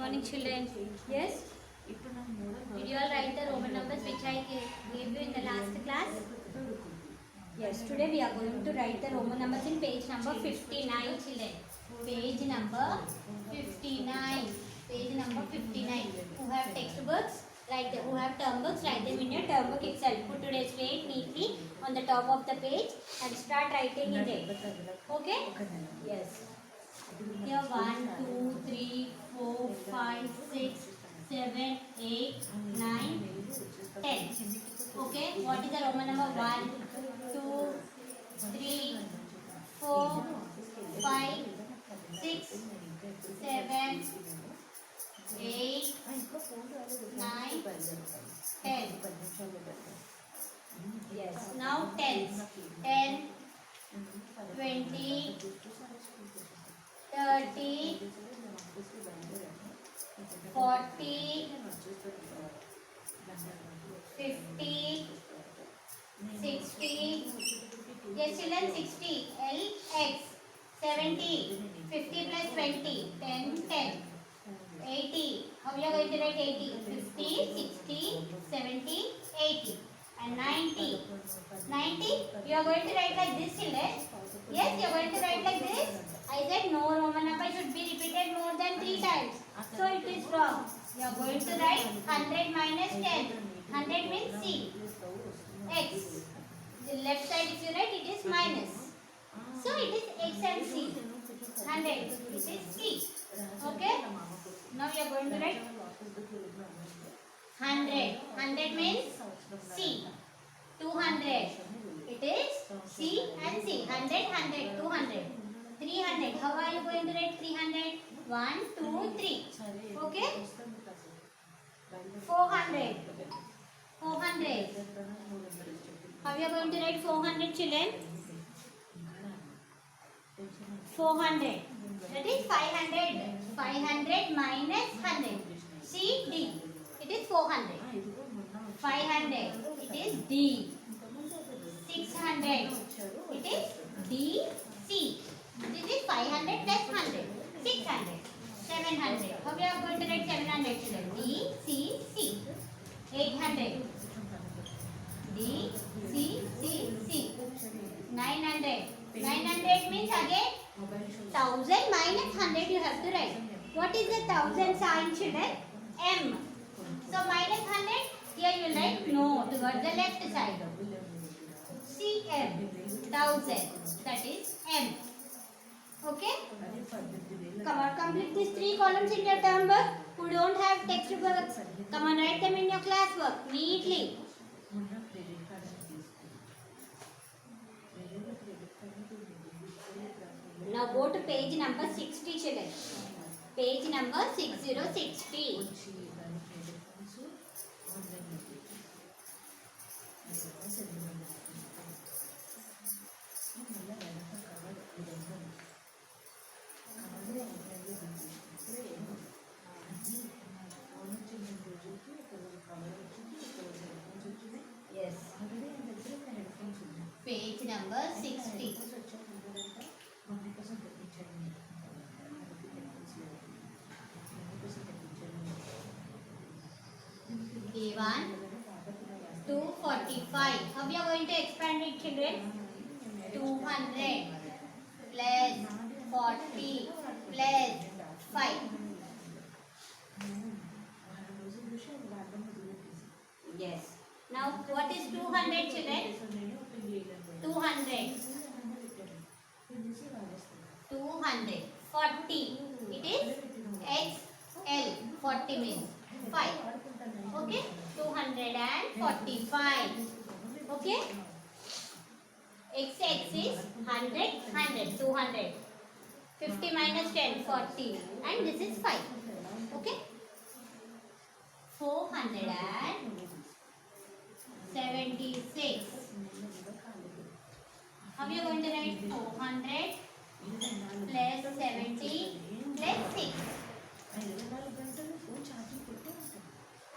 morning, children. Yes? Did you all write the Roman numbers which I gave you in the last class? Yes, today we are going to write the Roman numbers in page number 59, children. Page number 59. Page number 59. Who have textbooks? Write them. Who have term books? Write them in your term book itself. Put today's date neatly on the top of the page and start writing in it. Okay? Yes. Here 1, 2, 3, 4, 5, 6, 7, 8, 9, 10. Okay, what is the Roman number? 1, 2, 3, 4, 5, 6, 7, 8, 9, 10. Yes, now 10. 10, 20, 30, 40, 50, 60. Yes, children, 60. L, X. 70. 50 plus 20. 10, 10. 80. How you are going to write 80? 50, 60, 70, 80. And 90. 90. You are going to write like this, children. Yes, you are going to write like this. I said no Roman number should be repeated more than 3 times. So it is wrong. You are going to write 100 minus 10. 100 means C. X. The left side if you write it is minus. So it is X and C. 100. It is C. Okay. Now you are going to write 100. 100 means C. 200. It is C and C. 100, 100, 200. 300. How are you going to write 300? 1, 2, 3. Okay? 400. 400. How you are going to write 400, children? 400. That is 500. 500 minus 100. C, D. It is 400. 500. It is D. 600. It is D, C. This is 500 plus 100. 600. 700. How we are going to write 700, children? D, C, C. 800. D, C, C, C. 900. 900 means again 1000 minus 100 you have to write. What is the 1000 sign, children? M. So minus 100, here you write no towards the left side. CM. 1000. That is M. Okay? Come on, complete these 3 columns in your term book. Who don't have textbooks, come on, write them in your classwork neatly. Now go to page number 60, children. Page number 6060. Yes. Page number 60. A1 245. How we are going to expand it, children? 200 plus 40 plus 5. Yes. Now what is 200, children? 200. 200. 40. It is XL. 40 means 5. Okay? 245. Okay? X is 100, 100, 200. 50 minus 10, 40. And this is 5. Okay? 476. How are you going to write 400 plus 70 plus 6?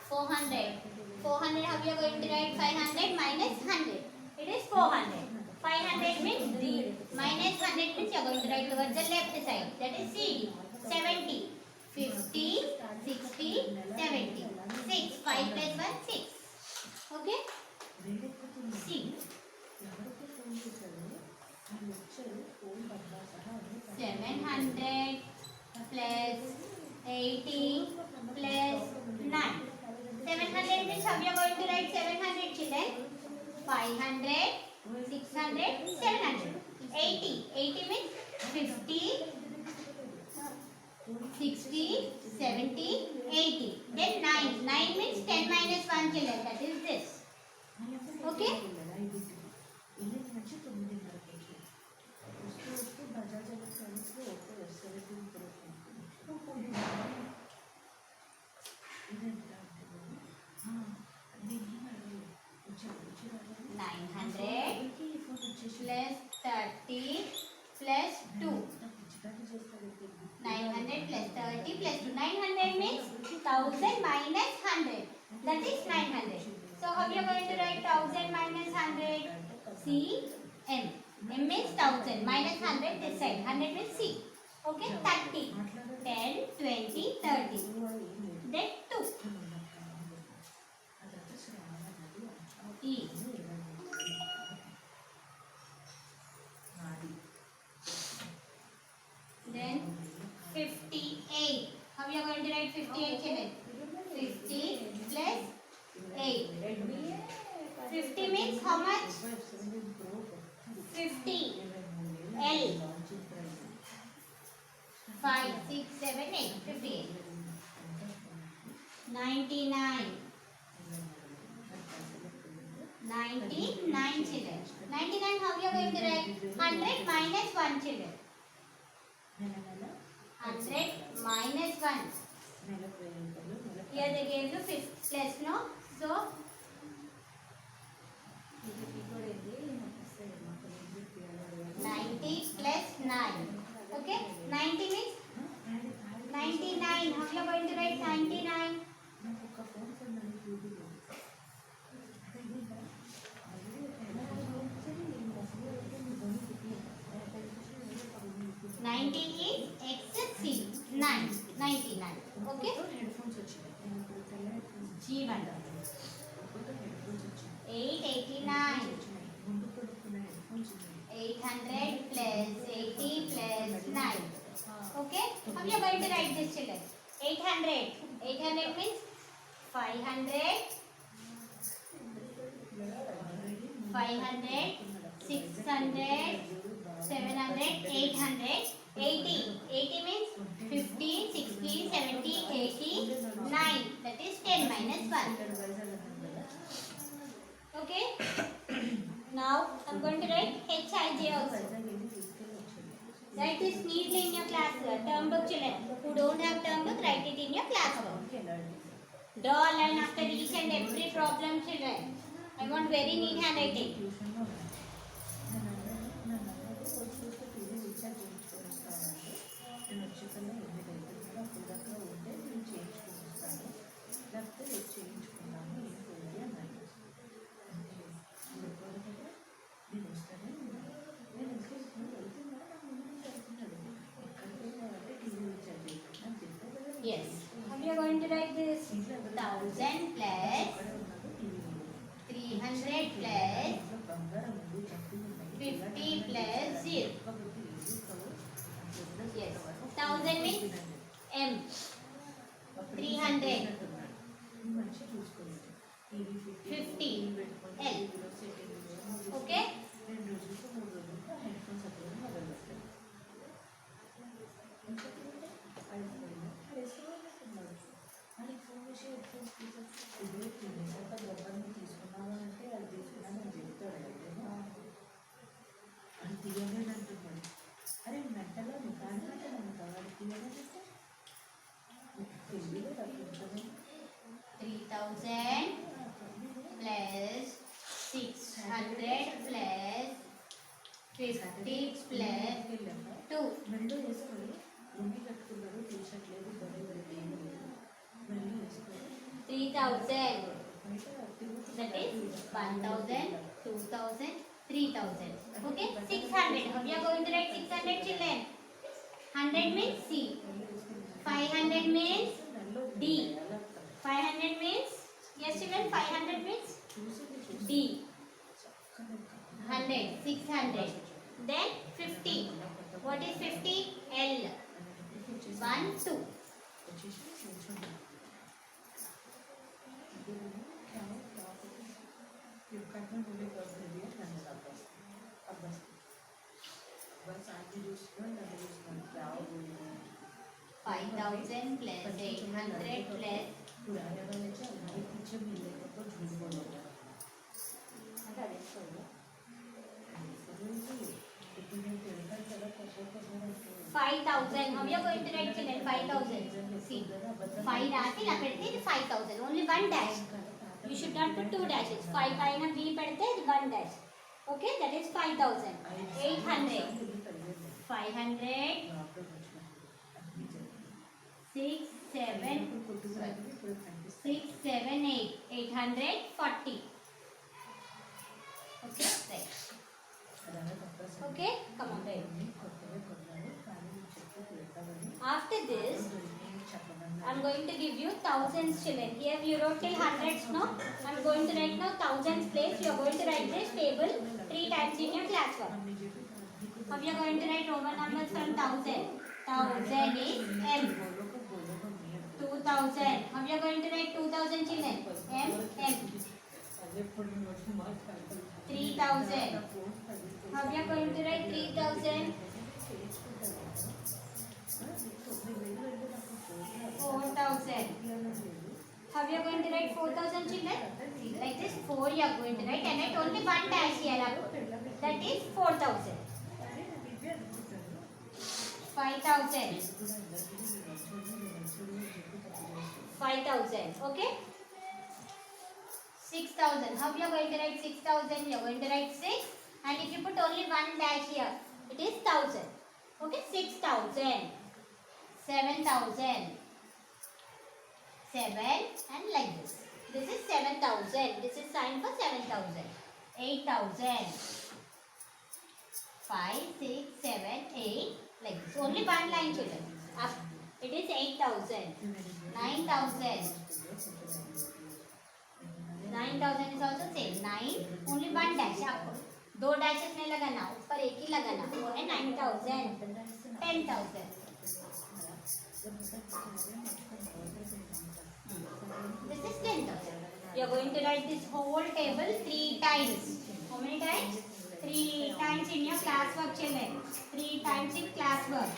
400. 400, how you are going to write 500 minus 100? It is 400. 500 means D. Minus 100 means you are going to write towards the left side. That is CD. 70. 50, 60, 70. 6. 5 plus 1, 6. Okay? 6. 700 plus 80 plus 9. 700 means how we are going to write 700 children? 500, 600, 700. 80. 80 means 50, 60, 70, 80. Then 9. 9 means 10 minus 1 children. That is this. Okay? Plus 30 plus 2. 900 plus 30 plus 2. 900 means 1000 minus 100. That is 900. So how you are going to write 1000 minus 100? C M. M means 1000 minus 100 this side. 100 means C. Okay, 30. 10, 20, 30. Then 2. E. Then 58. How we are going to write 58 children? 50 plus 8. 50 means how much? 50. L. 5, 6, 7, 8. 58. 99. 99 children. 99 how we are going to write? 100 minus 1 children. 100 minus 1. Here they gave you 50 plus no. So 90 plus 9. Okay? 90 means 99. How you are going to write 99? 90 is XC 9. 99. Okay? G1. 889. 800 plus 80 plus 9. Okay? How you are going to write this children? 800. 800 means 500. 500. 600. 700. 800. 80. 80 means 50, 60, 70, 80, 9. That is 10 minus 1. Okay? Now, I am going to write HIJ also. Write this neatly in your class term book children. Who don't have term book, write it in your class book. Draw a line after each and every problem children. I want very neat handwriting. Yes. How we are going to write this? 1000 plus 300 plus 50 plus 0. Yes. 1000 means M. 300. 50. L. Okay? Plus 600 plus 50 plus 2. 3000. That is 1000, 2000, 3000. Okay? 600. How we are going to write 600 children? 100 means C. 500 means D. 500 means, yes children, 500 means D. 100, 600. Then 50. What is 50? L. 1, 2. Five thousand plus 800 plus five thousand. How you are going to write children? 5,000. See, 5 राखी ला पढ़ते हैं 5,000. Only one dash. You should not put two dashes. 5 का ना B पढ़ते हैं one dash. Okay, that is 5,000. 800. 500. 6, 7, 8. 840. Okay, right. Okay, come on. After this, I'm going to give you thousands children. Here you wrote till hundreds, no? I'm going to write now thousands place. You are going to write this table 3 times in your classwork. Now you are going to write Roman numbers from 1000. 1000 is M. 2000. Now you are going to write 2000 children. M. 3000. How we are going to write 3000? 4000. How we are going to write 4000 children? Like this 4 you are going to write and write only one dash here. That is 4000. 5000. 5000. Okay? 6,000. How you are going to write 6,000? You are going to write 6. And if you put only one dash here, it is 1,000. Okay, 6,000, 7,000, 7 and like this. This is 7,000. This is sign for 7,000. 8,000, 5, 6, 7, 8 like this. Only one line children. Up. It is 8,000, 9,000. 9,000 is also same. 9 only one dash आपको 2 dashes नहीं लगाना ऊपर एक ही लगाना वो है 9,000 10,000 this is 10,000 you are going to write this whole table 3 times how many times 3 times in your classwork children 3 times in classwork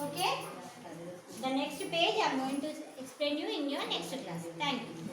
okay the next page I am going to explain you in your next class thank you